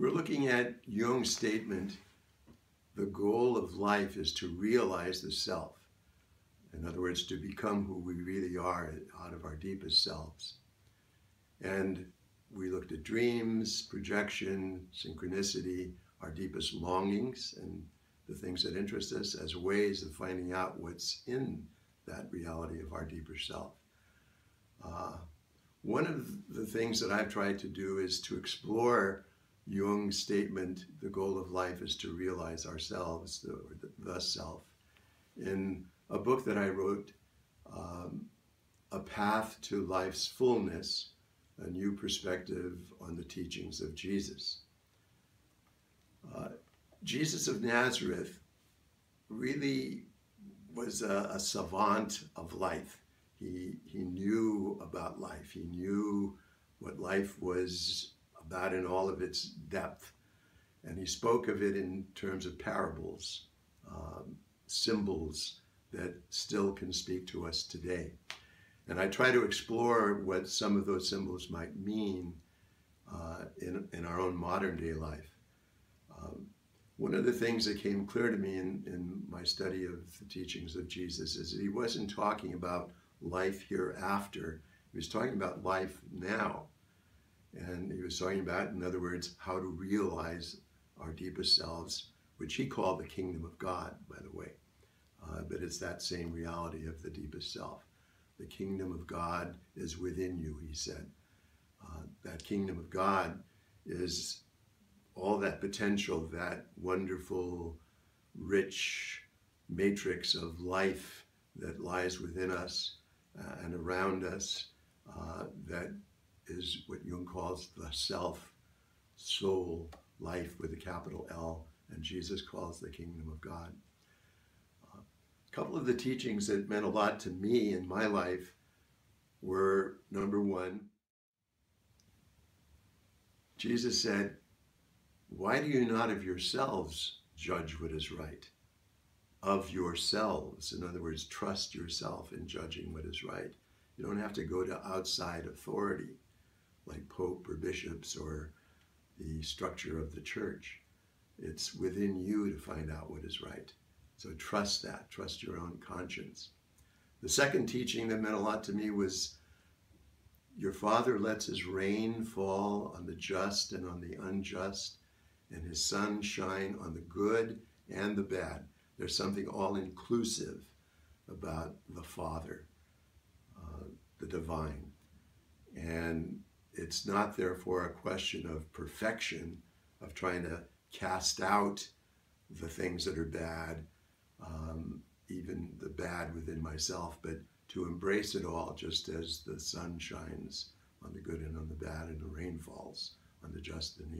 We're looking at Jung's statement, the goal of life is to realize the self. In other words, to become who we really are out of our deepest selves. And we looked at dreams, projection, synchronicity, our deepest longings, and the things that interest us as ways of finding out what's in that reality of our deeper self. One of the things that I've tried to do is to explore Jung's statement, the goal of life is to realize ourselves, the self, in a book that I wrote, A Path to Life's Fullness, a New Perspective on the Teachings of Jesus. Jesus of Nazareth really was a savant of life. He knew about life. He knew what life was about in all of its depth. And he spoke of it in terms of parables, symbols that still can speak to us today. And I try to explore what some of those symbols might mean in our own modern day life. One of the things that came clear to me in my study of the teachings of Jesus is that he wasn't talking about life hereafter. He was talking about life now. And he was talking about, in other words, how to realize our deepest selves, which he called the kingdom of God, by the way. But it's that same reality of the deepest self. The kingdom of God is within you, he said. That kingdom of God is all that potential, that wonderful, rich matrix of life that lies within us and around us, that is what Jung calls the self, soul, life with a capital L, and Jesus calls the kingdom of God. A couple of the teachings that meant a lot to me in my life were, number one, Jesus said, "Why do you not of yourselves judge what is right?" Of yourselves. In other words, trust yourself in judging what is right. You don't have to go to outside authority, like Pope or bishops or the structure of the church. It's within you to find out what is right. So trust that, trust your own conscience. The second teaching that meant a lot to me was, your Father lets his rain fall on the just and on the unjust, and his sun shine on the good and the bad. There's something all-inclusive about the Father, the divine. And it's not, therefore, a question of perfection, of trying to cast out the things that are bad, even the bad within myself, but to embrace it all, just as the sun shines on the good and on the bad, and the rain falls on the just and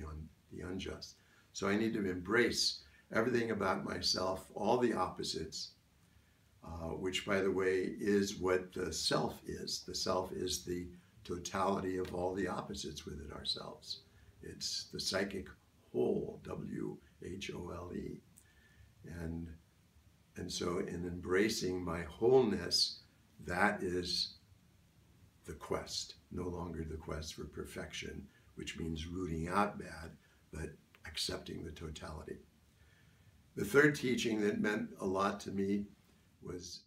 the unjust. So I need to embrace everything about myself, all the opposites, which, by the way, is what the self is. The self is the totality of all the opposites within ourselves. It's the psychic whole, W-H-O-L-E. And so in embracing my wholeness, that is the quest, no longer the quest for perfection, which means rooting out bad, but accepting the totality. The third teaching that meant a lot to me was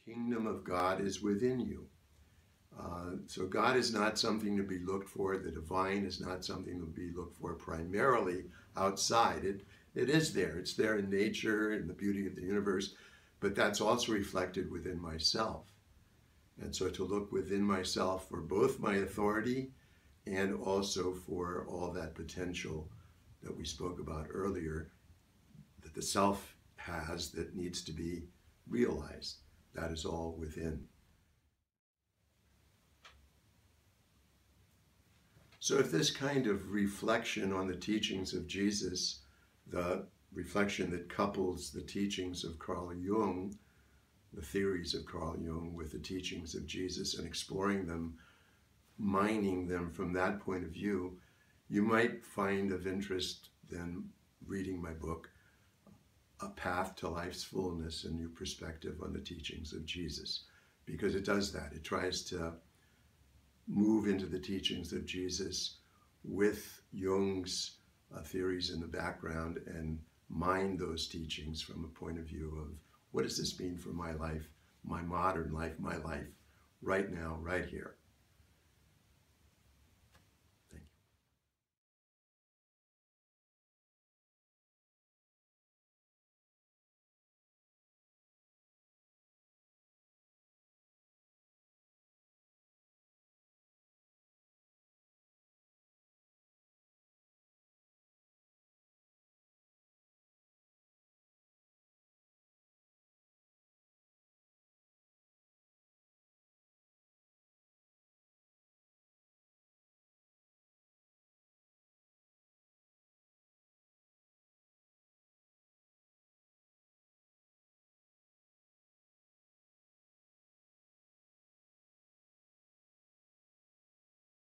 the kingdom of God is within you. So God is not something to be looked for. The divine is not something to be looked for primarily outside. It is there. It's there in nature, in the beauty of the universe, but that's also reflected within myself. And so to look within myself for both my authority and also for all that potential that we spoke about earlier, that the self has that needs to be realized. That is all within. So if this kind of reflection on the teachings of Jesus, the reflection that couples the teachings of Carl Jung, the theories of Carl Jung, with the teachings of Jesus and exploring them, mining them from that point of view, you might find of interest then reading my book, A Path to Life's Fullness, a New Perspective on the Teachings of Jesus, because it does that. It tries to move into the teachings of Jesus with Jung's theories in the background and mine those teachings from a point of view of what does this mean for my life, my modern life, my life, right now, right here.